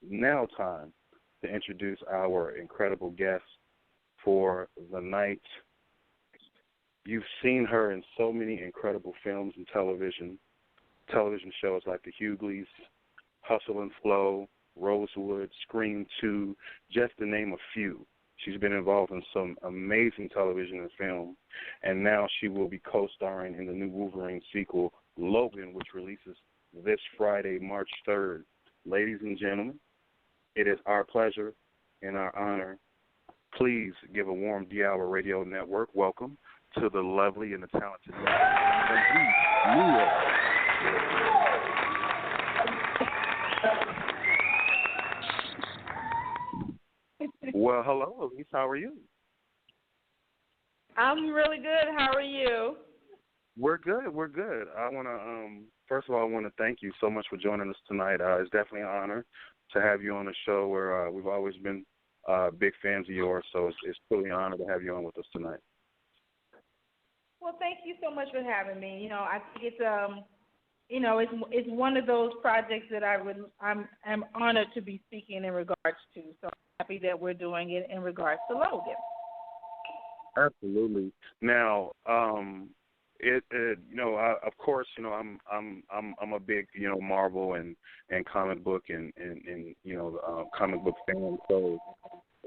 now time to introduce our incredible guest for the night. You've seen her in so many incredible films and television shows like The Hughleys, Hustle and Flow, Rosewood, Scream 2, just to name a few. She's been involved in some amazing television and film, and now she will be co-starring in the new Wolverine sequel, Logan, which releases this Friday, March 3rd. Ladies and gentlemen, it is our pleasure and our honor. Please give a warm D-Hour Radio Network welcome to the lovely and the talented Elise Neal. Well, hello, Elise. How are you? I'm really good. How are you? We're good. We're good. I want to, first of all, I want to thank you so much for joining us tonight. It's definitely an honor to have you on the show where we've always been big fans of yours, so it's truly an honor to have you on with us tonight. Well, thank you so much for having me. You know, I think it's it's one of those projects that I'm honored to be speaking in regards to. So I'm happy that we're doing it in regards to Logan. Absolutely. Now, of course, I'm a big, Marvel and comic book and comic book fan. So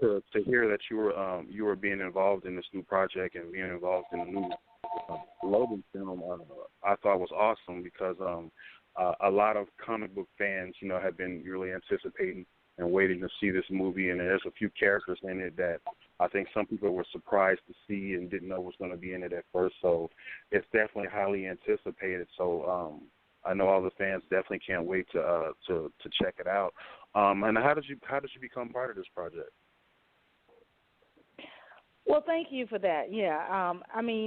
to hear that you were being involved in this new project and being involved in the new Logan film, I thought was awesome because a lot of comic book fans, have been really anticipating and waiting to see this movie, and there's a few characters in it that I think some people were surprised to see and didn't know was going to be in it at first. So it's definitely highly anticipated. So I know all the fans definitely can't wait to check it out. And how did you become part of this project? Well, thank you for that. Yeah,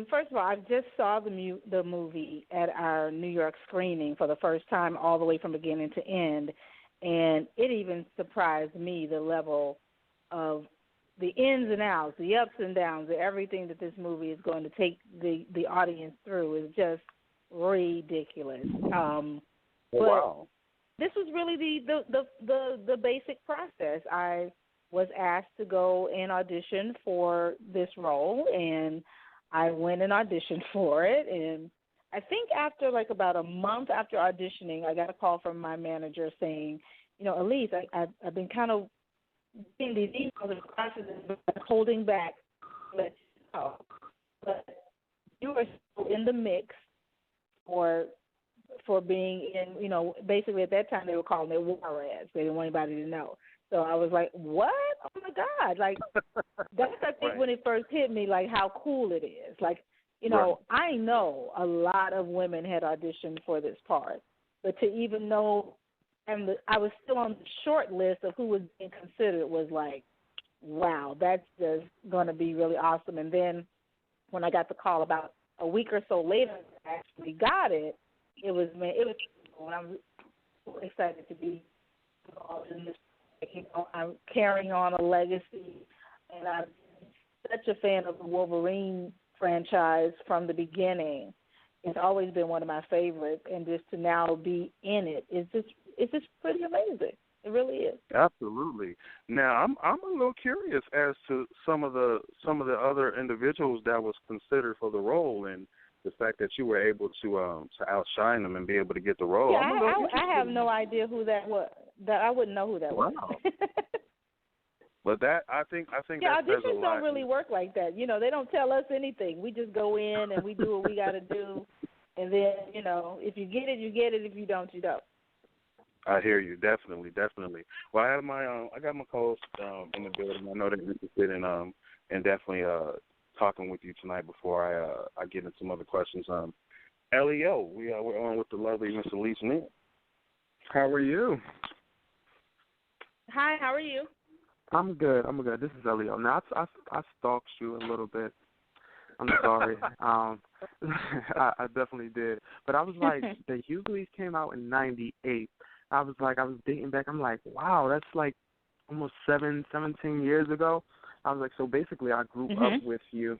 first of all, I just saw the movie at our New York screening for the first time, all the way from beginning to end, and it even surprised me the level of the ins and outs, the ups and downs, everything that this movie is going to take the audience through is just ridiculous. Wow! This was really the basic process. I was asked to go and audition for this role, and I went and auditioned for it. And I think after about a month after auditioning, I got a call from my manager saying, Elise, I've been kind of getting these emails and classes and holding back to let you know. But you are still in the mix for being in, basically at that time they were calling it war ads. They didn't want anybody to know. So I was like, what? Oh, my God. That's, I think, right. when it first hit me, how cool it is. Right. I know a lot of women had auditioned for this part, but to even know, and I was still on the short list of who was being considered was wow, that's just going to be really awesome. And then when I got the call about a week or so later, I actually got it. It was I'm so excited to be involved in this. I'm carrying on a legacy, and I'm such a fan of the Wolverine franchise from the beginning. It's always been one of my favorites, and just to now be in it is just pretty amazing. It really is. Absolutely. Now, I'm a little curious as to some of the other individuals that was considered for the role, and the fact that you were able to outshine them and be able to get the role. Yeah, I have no idea who that was. That I wouldn't know who that was. But that I think yeah, that says a auditions lot. don't really work like that. They don't tell us anything. We just go in and we do what we got to do, and then if you get it, you get it. If you don't, you don't. I hear you, definitely. Well, I got my co-host in the building. I know they're interested in definitely talking with you tonight before I get into some other questions. Leo, we're on with the lovely Miss Elise Neal. How are you? Hi, how are you? I'm good. This is Leo. Now I stalked you a little bit. I'm sorry. I definitely did. But I was like, the Hughleys came out in '98. I was dating back. I'm like, wow, that's almost 17 years ago. I was like, so basically I grew up with you.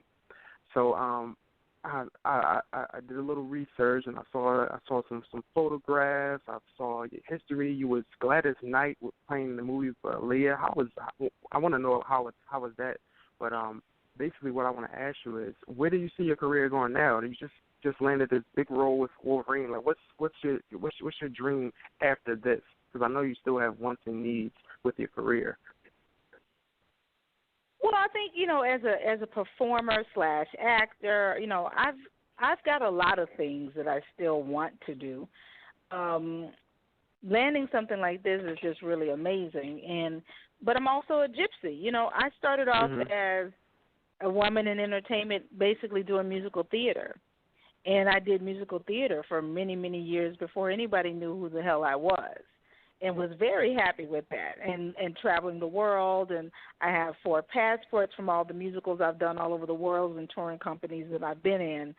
So I did a little research and I saw some photographs. I saw your history. You was Gladys Knight with playing the movie for Leah. I want to know how was that? But basically what I want to ask you is, where do you see your career going now? You just landed this big role with Wolverine. Like what's your dream after this? Because I know you still have wants and needs with your career. Well, I think, as a performer / actor, I've got a lot of things that I still want to do. Landing something like this is just really amazing, but I'm also a gypsy. I started off as a woman in entertainment, basically doing musical theater, and I did musical theater for many, many years before anybody knew who the hell I was. And was very happy with that, and traveling the world. And I have 4 passports from all the musicals I've done all over the world and touring companies that I've been in.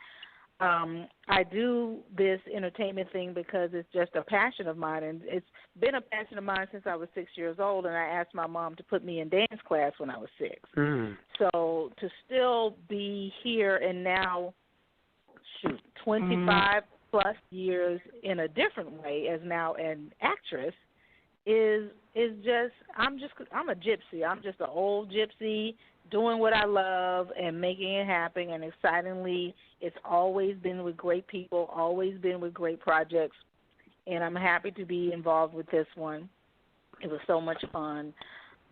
I do this entertainment thing because it's just a passion of mine, and it's been a passion of mine since I was 6 years old, and I asked my mom to put me in dance class when I was 6. So to still be here and now, 25 plus years in a different way as now an actress, is just I'm a gypsy. I'm just an old gypsy doing what I love and making it happen. And excitingly, it's always been with great people, always been with great projects. And I'm happy to be involved with this one. It was so much fun.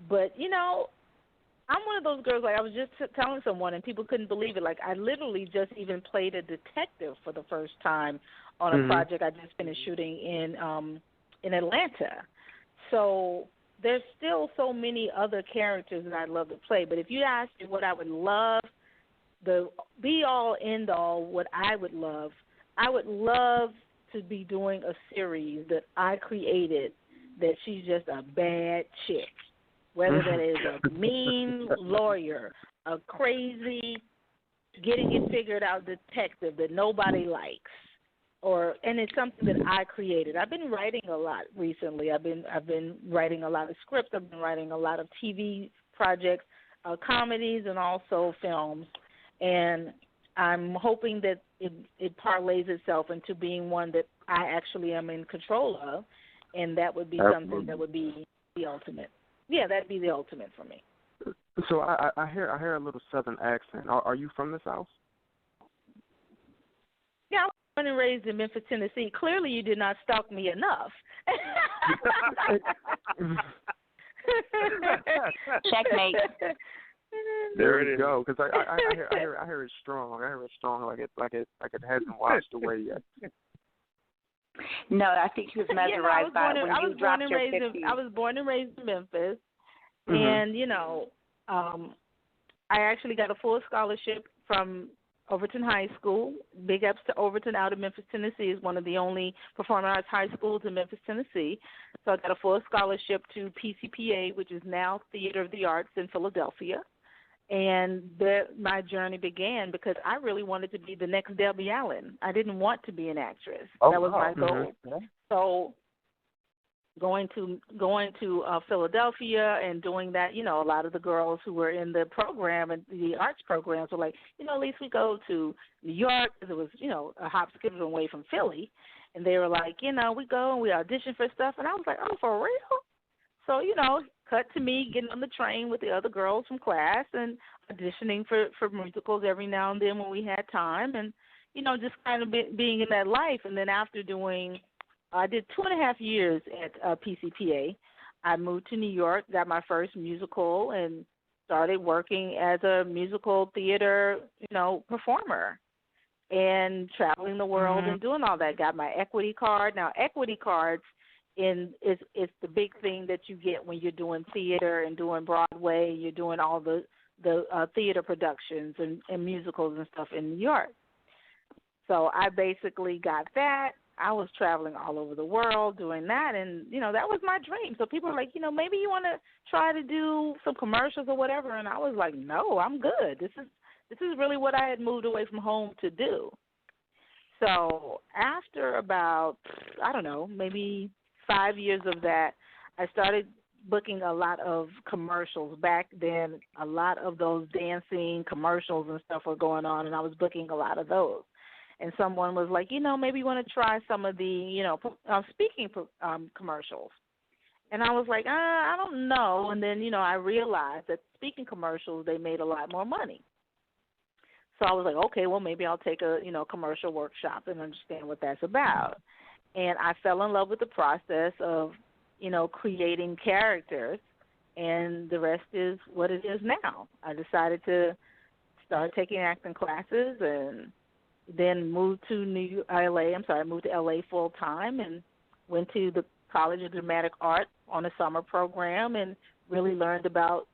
But I'm one of those girls. Like I was just telling someone, and people couldn't believe it. Like I literally just even played a detective for the first time on a project I just finished shooting in Atlanta. So there's still so many other characters that I'd love to play. But if you ask me what I would love, the be-all, end-all, what I would love to be doing a series that I created that she's just a bad chick, whether that is a mean lawyer, a crazy, getting it figured out detective that nobody likes. And it's something that I created. I've been writing a lot recently. I've been writing a lot of scripts. I've been writing a lot of TV projects, comedies, and also films. And I'm hoping that it parlays itself into being one that I actually am in control of, and that would be something that would be the ultimate. Yeah, that'd be the ultimate for me. So I hear a little Southern accent. Are you from the South? Yeah, I was born and raised in Memphis, Tennessee. Clearly, you did not stalk me enough. Checkmate. There it is. Go, because I hear it strong. I hear it strong, like it hasn't washed away yet. No, I think he was mesmerized by it when you dropped your 50s. I was born and raised in Memphis, and I actually got a full scholarship from Overton High School. Big ups to Overton out of Memphis, Tennessee. Is one of the only performing arts high schools in Memphis, Tennessee. So I got a full scholarship to PCPA, which is now Theater of the Arts in Philadelphia. And my journey began because I really wanted to be the next Debbie Allen. I didn't want to be an actress. That was my goal. Mm-hmm. So going to Philadelphia and doing that, a lot of the girls who were in the program and the arts programs were like, at least we go to New York because it was, a hop, skip away from Philly. And they were like, we go and we audition for stuff. And I was like, oh, for real? So, cut to me getting on the train with the other girls from class and auditioning for musicals every now and then when we had time and, just kind of being in that life. And then after I did 2.5 years at PCPA. I moved to New York, got my first musical, and started working as a musical theater, performer and traveling the world and doing all that. Got my equity card. Now, equity cards it's the big thing that you get when you're doing theater and doing Broadway. You're doing all the theater productions and musicals and stuff in New York. So I basically got that. I was traveling all over the world doing that, and, that was my dream. So people were like, maybe you want to try to do some commercials or whatever, and I was like, no, I'm good. This is really what I had moved away from home to do. So after about, maybe 5 years of that, I started booking a lot of commercials. Back then, a lot of those dancing commercials and stuff were going on, and I was booking a lot of those. And someone was like, maybe you want to try some of the, speaking commercials. And I was like, I don't know. And then, I realized that speaking commercials, they made a lot more money. So I was like, okay, well, maybe I'll take a, commercial workshop and understand what that's about. And I fell in love with the process of, creating characters, and the rest is what it is now. I decided to start taking acting classes and then moved to moved to LA full time and went to the College of Dramatic Art on a summer program and really learned about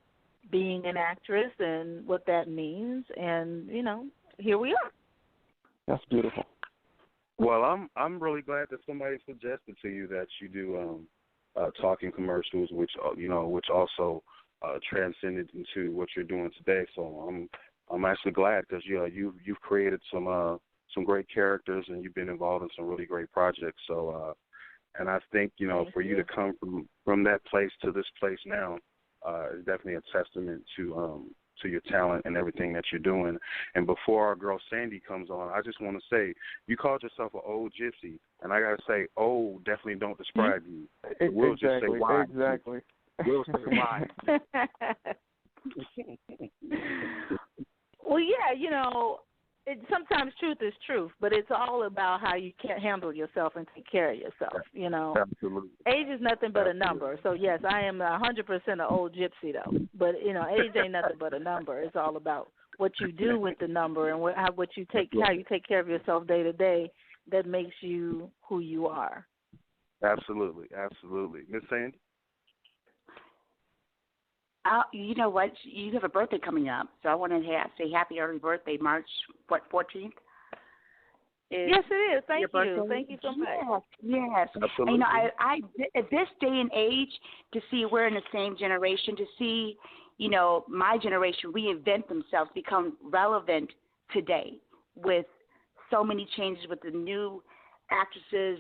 being an actress and what that means. And, here we are. That's beautiful. Well, I'm really glad that somebody suggested to you that you do talking commercials, which also transcended into what you're doing today. So I'm actually glad because you've created some great characters and you've been involved in some really great projects. So and I think for you to come from that place to this place now is definitely a testament to your talent and everything that you're doing. And before our girl Sandy comes on, I just want to say you called yourself an old gypsy, and I gotta say, old definitely don't describe you. We'll just say why. Exactly. We'll say why. Well, yeah, sometimes truth is truth, but it's all about how you can handle yourself and take care of yourself, Absolutely. Age is nothing but a number. So, yes, I am 100% an old gypsy, though. But, age ain't nothing but a number. It's all about what you do with the number and how you take care of yourself day to day that makes you who you are. Absolutely. Miss Sandy? You know what? You have a birthday coming up, so I want to say happy early birthday, March 14th. Yes, it is. Thank you. Birthday. Thank you so much. Yes. Absolutely. And, I at this day and age, to see we're in the same generation, to see, my generation reinvent themselves, become relevant today with so many changes with the new actresses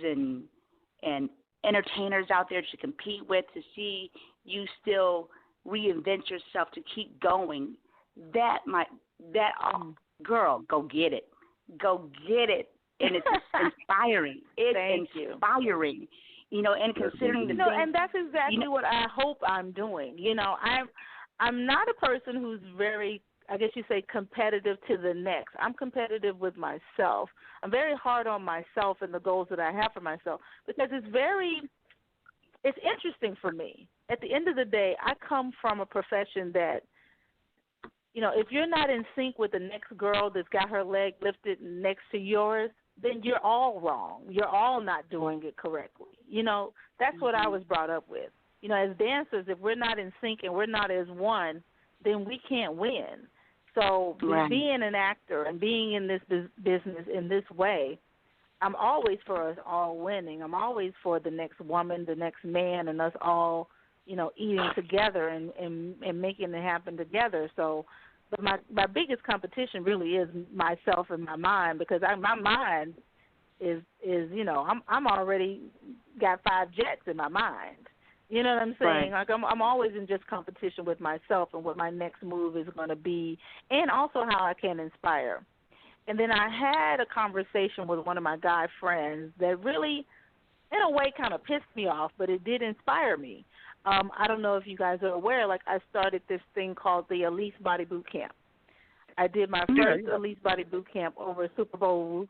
and entertainers out there to compete with, to see you still reinvent yourself to keep going. Girl, go get it. And it's inspiring. It's inspiring. And considering the things. And that's exactly what I hope I'm doing. I'm not a person who's very, I guess you say, competitive to the next. I'm competitive with myself. I'm very hard on myself and the goals that I have for myself because it's interesting for me. At the end of the day, I come from a profession that, if you're not in sync with the next girl that's got her leg lifted next to yours, then you're all wrong. You're all not doing it correctly. That's what I was brought up with. As dancers, if we're not in sync and we're not as one, then we can't win. So being an actor and being in this business in this way, I'm always for us all winning. I'm always for the next woman, the next man, and us all, eating together and making it happen together. So, but my biggest competition really is myself and my mind because my mind is I'm already got 5 jets in my mind. You know what I'm saying? Right. Like I'm always in just competition with myself and what my next move is going to be, and also how I can inspire. And then I had a conversation with one of my guy friends that really, in a way, kind of pissed me off, but it did inspire me. I don't know if you guys are aware, like I started this thing called the Elise Body Boot Camp. I did my first Elise Body Boot Camp over Super Bowl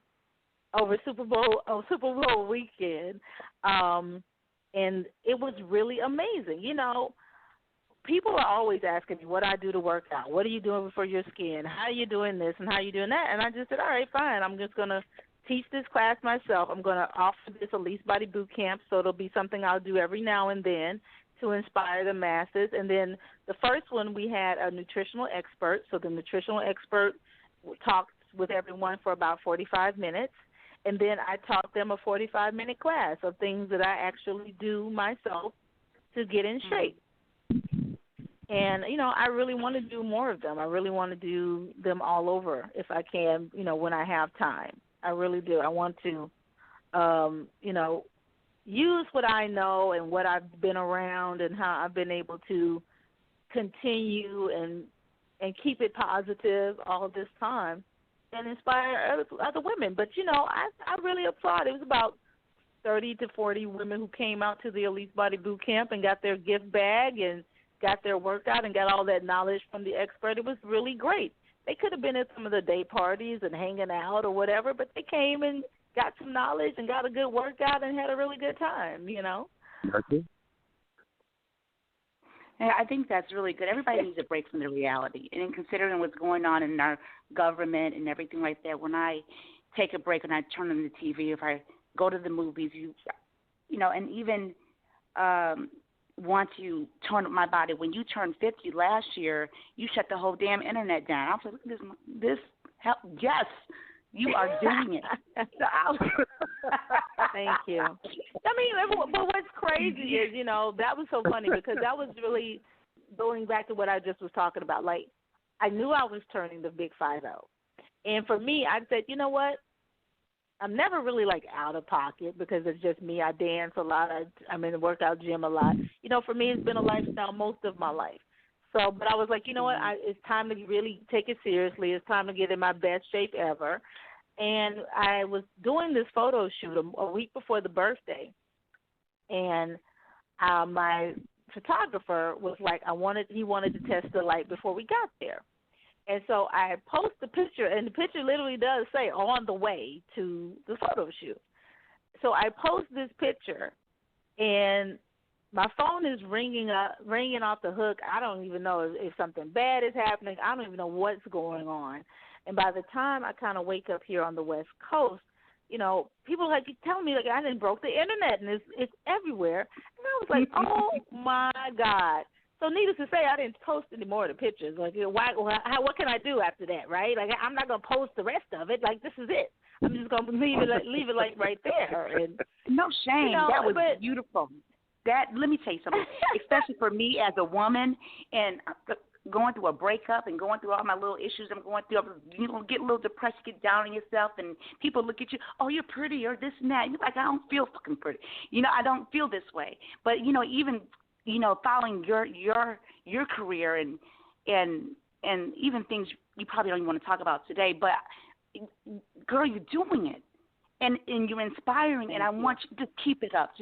weekend, and it was really amazing. People are always asking me what I do to work out. What are you doing for your skin? How are you doing this and how are you doing that? And I just said, all right, fine. I'm just going to teach this class myself. I'm going to offer this Elise Body Boot Camp, so it'll be something I'll do every now and then to inspire the masses. And then the first one, we had a nutritional expert. So the nutritional expert talked with everyone for about 45 minutes. And then I taught them a 45-minute class of things that I actually do myself to get in shape. And, I really want to do more of them. I really want to do them all over if I can, when I have time. I really do. I want to, use what I know and what I've been around and how I've been able to continue and keep it positive all this time and inspire other women. But, I really applaud. It was about 30 to 40 women who came out to the Elise Body Boot Camp and got their gift bag and got their workout and got all that knowledge from the expert. It was really great. They could have been at some of the day parties and hanging out or whatever, but they came and got some knowledge and got a good workout and had a really good time, Okay. Yeah, I think that's really good. Everybody needs a break from the reality. And in considering what's going on in our government and everything like that, when I take a break and I turn on the TV, if I go to the movies, and even want to turn up my body. When you turned 50 last year, you shut the whole damn internet down. I was like, look at this. Yes, you are doing it. Thank you. I mean, but what's crazy is, that was so funny because that was really going back to what I just was talking about. Like, I knew I was turning the big 50. And for me, I said, you know what? I'm never really, out of pocket because it's just me. I dance a lot. I'm in the workout gym a lot. For me, it's been a lifestyle most of my life. So, but I was like, you know what? It's time to really take it seriously. It's time to get in my best shape ever. And I was doing this photo shoot a week before the birthday. And my photographer was like, he wanted to test the light before we got there. And so I post the picture, and the picture literally does say on the way to the photo shoot. So I post this picture, and my phone is ringing off the hook. I don't even know if something bad is happening. I don't even know what's going on. And by the time I kind of wake up here on the West Coast, people are telling me I done broke the internet, and it's everywhere. And I was like, oh, my God. So needless to say, I didn't post any more of the pictures. What can I do after that, right? I'm not going to post the rest of it. This is it. I'm just going to leave it right there. And, no shame. That was beautiful. Let me tell you something, especially for me as a woman and going through a breakup and going through all my little issues I'm going through, get a little depressed, get down on yourself, and people look at you, oh, you're pretty or this and that. And you're like, I don't feel fucking pretty. I don't feel this way. But, even following your career and even things you probably don't even want to talk about today, but girl, you're doing it, and you're inspiring, and I want you to keep it up.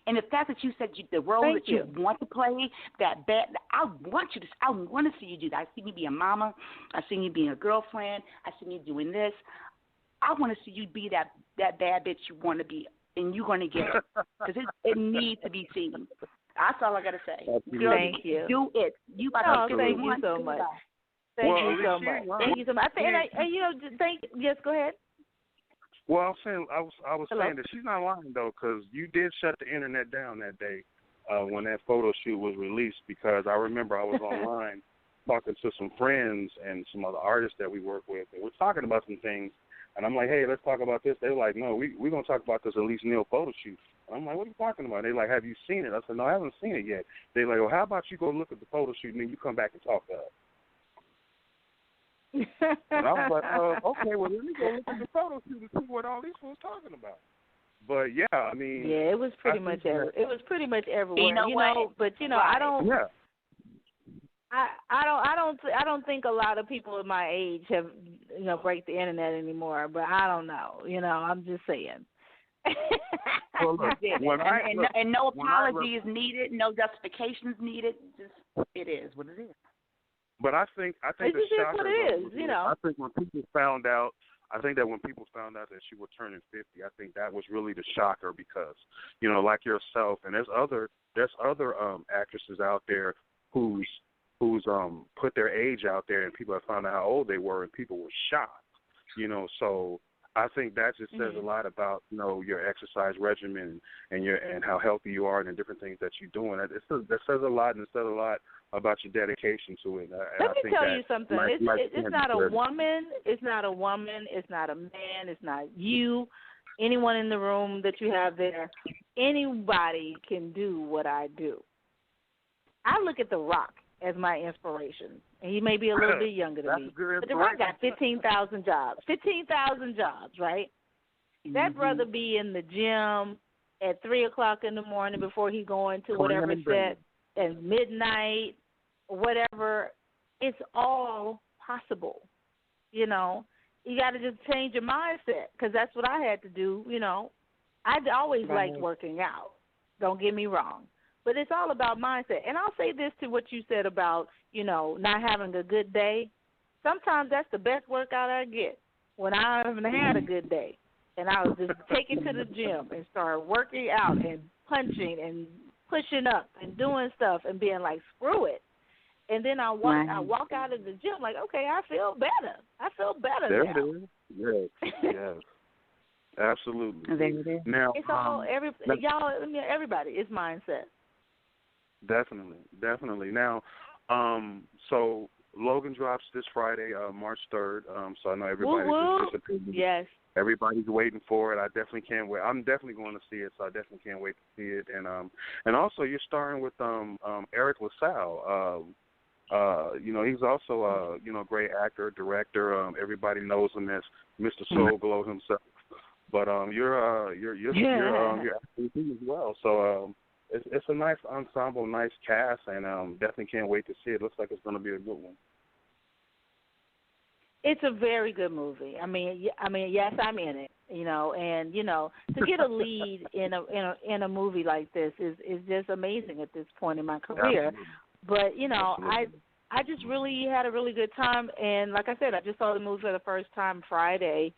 And the fact that you said the role that you want to play, I want to see you do that. I see you be a mama, I see you being a girlfriend, I see you doing this. I want to see you be that bad bitch you want to be, and you're going to get it because it needs to be seen. That's all I got to say. Girl, thank you. Do it. You about to thank you so much. Thank you so much. Thank you so much. Yes, go ahead. Well, I was saying that she's not lying though, because you did shut the internet down that day when that photo shoot was released. Because I remember I was online talking to some friends and some other artists that we work with, and we're talking about some things. And I'm like, hey, let's talk about this. They were like, no, we're going to talk about this Elise Neal photo shoot. And I'm like, what are you talking about? They're like, have you seen it? I said, no, I haven't seen it yet. They're like, well, how about you go look at the photo shoot and then you come back and talk to us? And I was like, okay, well, let me go look at the photo shoot and see what all these folks talking about. But, yeah, I mean. Yeah, it was pretty much everywhere. You know what? But, I don't. Yeah. I don't think a lot of people at my age have break the internet anymore. But I don't know. I'm just saying. Well, look, and no apology is needed, no justifications needed. Just it is what it is. But I think the shocker what it is. I think when people found out. I think that when people found out that she was turning 50, I think that was really the shocker because, like yourself, and there's other actresses out there who's put their age out there, and people have found out how old they were, and people were shocked. So I think that just says a lot about your exercise regimen and how healthy you are and the different things that you're doing. That says a lot, and it says a lot about your dedication to it. Let me tell you something. It's not a woman. It's not a woman. It's not a man. It's not you. Anyone in the room that you have there, anybody can do what I do. I look at The Rock as my inspiration. And he may be a little bit younger than me. But The Rock got 15,000 jobs. 15,000 jobs, right? That brother be in the gym at 3 o'clock in the morning before he going to whatever set, and midnight, whatever. It's all possible. You know, you got to just change your mindset, because that's what I had to do. You know, I'd always liked working out. Don't get me wrong. But it's all about mindset. And I'll say this to what you said about, you know, not having a good day. Sometimes that's the best workout I get, when I haven't had a good day. And I was just taken to the gym and start working out and punching and pushing up and doing stuff and being like, screw it. And then I walk out of the gym like, okay, I feel better. I feel better there now. It is. Yes. Absolutely. There it is. Now, it's all everybody. It's mindset. Definitely. Now, so Logan drops this Friday, March 3rd. So I know everybody's anticipating. Yes. Everybody's waiting for it. I definitely can't wait. I'm definitely going to see it, so I definitely can't wait to see it. And also you're starring with Eric LaSalle. You know, he's also a great actor, director. Everybody knows him as Mr. Soul Glow himself. But you're acting as well. So it's a nice ensemble, nice cast, and definitely can't wait to see it. Looks like it's going to be a good one. It's a very good movie. I mean, yes, I'm in it. You know, and you know, to get a lead in a movie like this is just amazing at this point in my career. Absolutely. But you know, Absolutely. I just really had a really good time, and like I said, I just saw the movie for the first time Friday,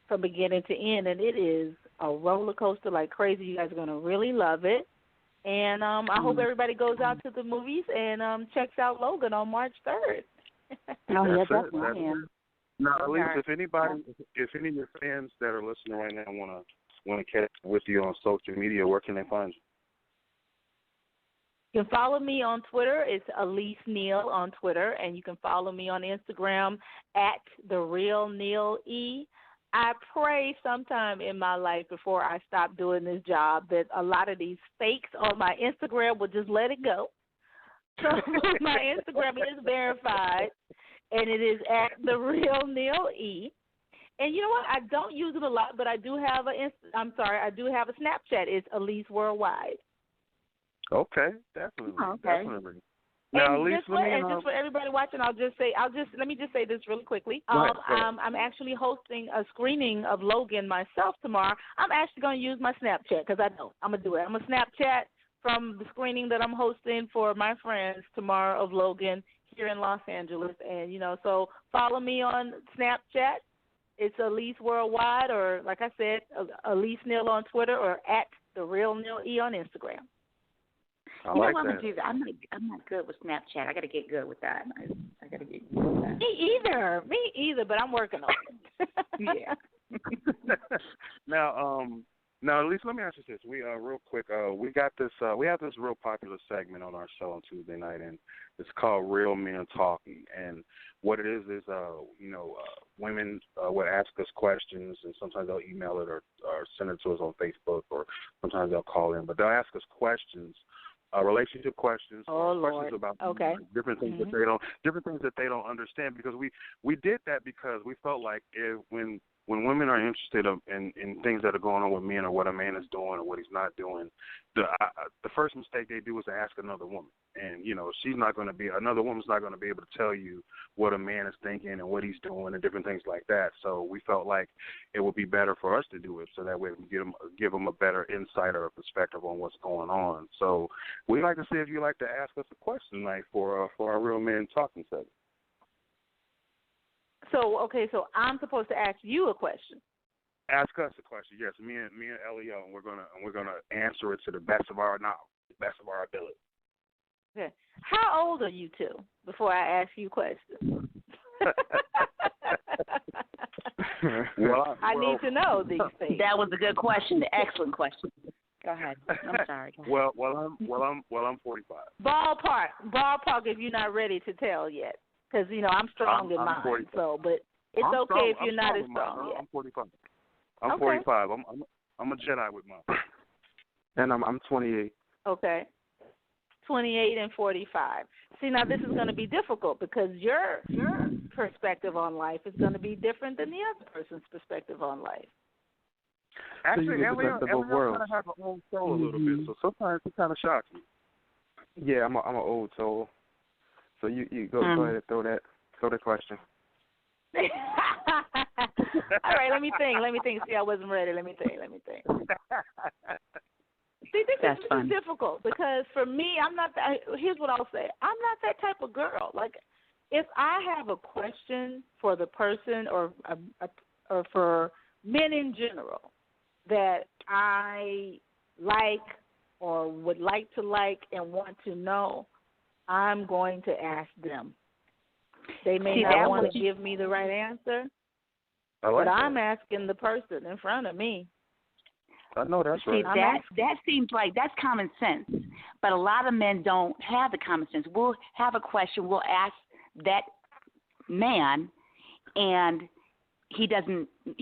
from beginning to end, and it is a roller coaster like crazy. You guys are gonna really love it, and I hope everybody goes out to the movies and checks out Logan on March 3rd. Oh, yeah, definitely. Now, Elise, if any of your fans that are listening right now want to catch up with you on social media, where can they find you? You can follow me on Twitter. It's Elise Neal on Twitter, and you can follow me on Instagram at @TheRealNealE. I pray sometime in my life before I stop doing this job that a lot of these fakes on my Instagram will just let it go. So my Instagram is verified, and it is at @TheRealNealE. And you know what? I don't use it a lot, but I do have a Snapchat. It's Elise Worldwide. Okay, definitely. Okay. Definitely. Now, Elise, just for everybody watching, let me just say this really quickly. Go ahead. I'm actually hosting a screening of Logan myself tomorrow. I'm actually going to use my Snapchat, because I'm going to do it. I'm going to Snapchat from the screening that I'm hosting for my friends tomorrow of Logan here in Los Angeles. And, you know, so follow me on Snapchat. It's Elise Worldwide, or like I said, Elise Neal on Twitter, or at @TheRealNealE on Instagram. I'm gonna do that. I'm not good with Snapchat. I got to get good with that. I got to get good with that. Me either. But I'm working on it. Yeah. Now, Elise, let me ask you this. We real quick. We got this. We have this real popular segment on our show on Tuesday night, and it's called Real Men Talking. And what it is women would ask us questions, and sometimes they'll email it or send it to us on Facebook, or sometimes they'll call in. But they'll ask us questions. Relationship questions, or questions about different things that they don't understand. Because we did that because we felt like when women are interested in things that are going on with men, or what a man is doing or what he's not doing, the first mistake they do is to ask another woman. And you know, another woman's not going to be able to tell you what a man is thinking and what he's doing and different things like that. So we felt like it would be better for us to do it, so that way we give them a better insight or a perspective on what's going on. So we'd like to see if you'd like to ask us a question tonight for our Real Men Talking segment. So I'm supposed to ask you a question. Ask us a question, yes. Me and Elio, and we're gonna answer it to the best of our knowledge, the best of our ability. Okay. How old are you two before I ask you questions? I need to know these things. That was a good question. Excellent question. Go ahead. I'm sorry. Well, I'm 45. Ballpark. If you're not ready to tell yet, because you know I'm strong in mine. 45. So, but it's okay strong, if you're not as strong yet. I'm 45. I'm 45. I'm a Jedi with mine. And I'm 28. Okay. 28 and 45. See, now this is going to be difficult because your perspective on life is going to be different than the other person's perspective on life. Actually, you get the best of both worlds. kind of have an old soul a little bit, so sometimes it kind of shocks me. Yeah, I'm an old soul. So you go ahead and throw the question. All right, let me think. See, I wasn't ready. Let me think. See, this is difficult because for me, I'm not. Here's what I'll say. I'm not that type of girl. Like, if I have a question for the person or for men in general that I like or would like to like and want to know, I'm going to ask them. They may not want to give me the right answer, but I'm asking the person in front of me. I know that's right. That seems like that's common sense, but a lot of men don't have the common sense. We'll have a question, we'll ask that man, and he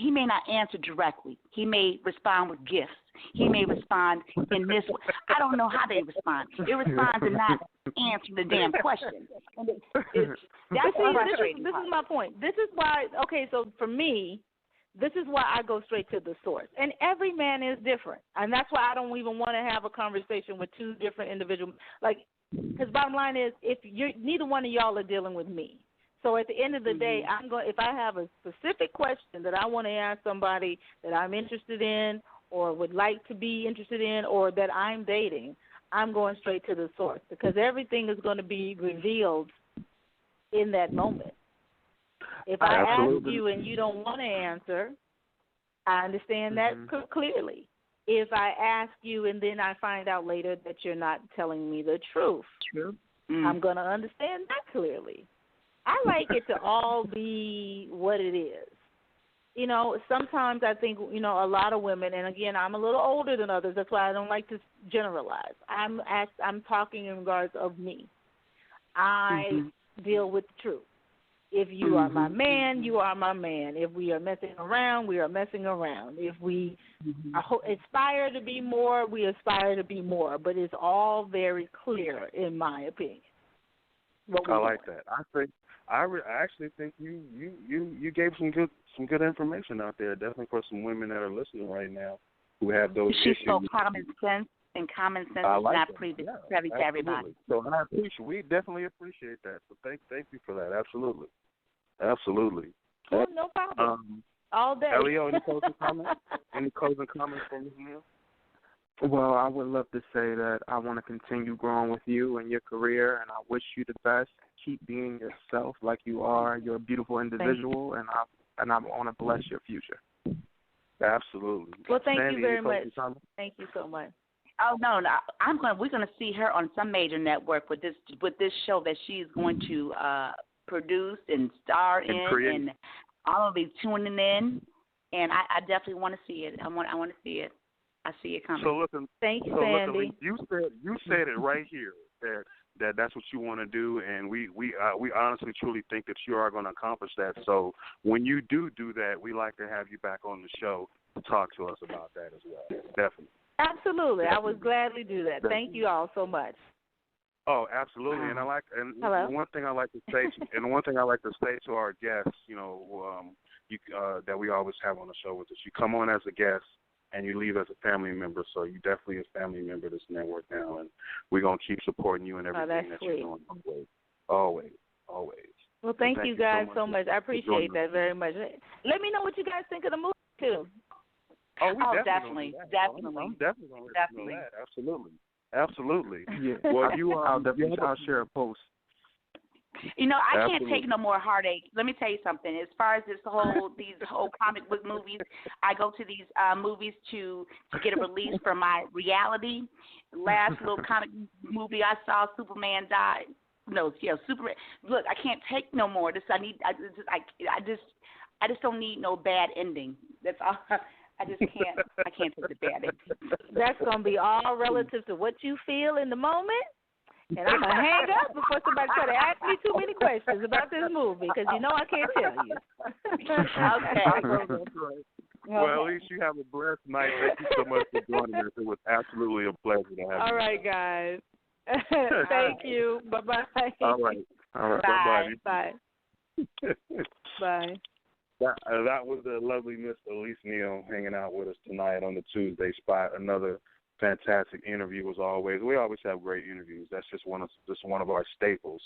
may not answer directly. He may respond with gifts. He may respond in this way. I don't know how they respond. It responds in not answering the damn question. That's frustrating. This is my point. This is why, okay, so for me, this is why I go straight to the source. And every man is different. And that's why I don't even want to have a conversation with two different individuals. Like, because bottom line is, neither one of y'all are dealing with me. So at the end of the day, if I have a specific question that I want to ask somebody that I'm interested in or would like to be interested in or that I'm dating, I'm going straight to the source because everything is going to be revealed in that moment. If I ask you and you don't want to answer, I understand that clearly. If I ask you and then I find out later that you're not telling me the truth, I'm going to understand that clearly. I like it to all be what it is. You know, sometimes I think, a lot of women, and again, I'm a little older than others. That's why I don't like to generalize. I'm talking in regards of me. I deal with the truth. If you are my man, you are my man. If we are messing around, we are messing around. If we aspire to be more, we aspire to be more. But it's all very clear, in my opinion. I like that. I actually think you gave some good information out there. Definitely for some women that are listening right now who have those issues. She's so common sense, and common sense is not privy to everybody. So we definitely appreciate that. So thank you for that. Absolutely. Well, no problem. All day. Elio, any closing comments? Any closing comments from Ms. Neal? Well, I would love to say that I want to continue growing with you and your career, and I wish you the best. Keep being yourself like you are. You're a beautiful individual, and I want to bless your future. Absolutely. Well, thank you very much. Thank you so much. Oh no, we're going to see her on some major network with this show that she's going to produce and star in, and all of be tuning in. And I definitely want to see it. I want to see it. I see it coming. So listen, thank you, Sandy. You said it right here that's what you want to do, and we honestly truly think that you are going to accomplish that. So when you do that, we like to have you back on the show to talk to us about that as well. Definitely. Absolutely, I would gladly do that. Thank you all so much. Oh, absolutely, and one thing I like to say, to our guests, that we always have on the show with us, you come on as a guest and you leave as a family member, so you definitely a family member of this network now, and we're gonna keep supporting you and everything that you're doing. Always. Well, thank you guys so much. I appreciate that very much. Let me know what you guys think of the movie too. Oh, definitely. I'm definitely going to let you know that. Absolutely. Yeah. Well, I'll share a post. I can't take no more heartache. Let me tell you something. As far as these whole comic book movies, I go to these movies to get a release from my reality. Last little comic movie I saw, Superman died. No, Superman. Look, I can't take no more. I just don't need no bad ending. That's all. I can't take the bad ending. That's gonna be all relative to what you feel in the moment. And I'm going to hang up before somebody try to ask me too many questions about this movie, because I can't tell you. Okay. Well, at least you have a blessed night. Thank you so much for joining us. It was absolutely a pleasure to have you. All right, guys. Thank you. Bye-bye. All right. Bye. Bye. Bye. That was the lovely Miss Elise Neal hanging out with us tonight on the Tuesday spot. Another fantastic interview as always. We always have great interviews. That's just one of our staples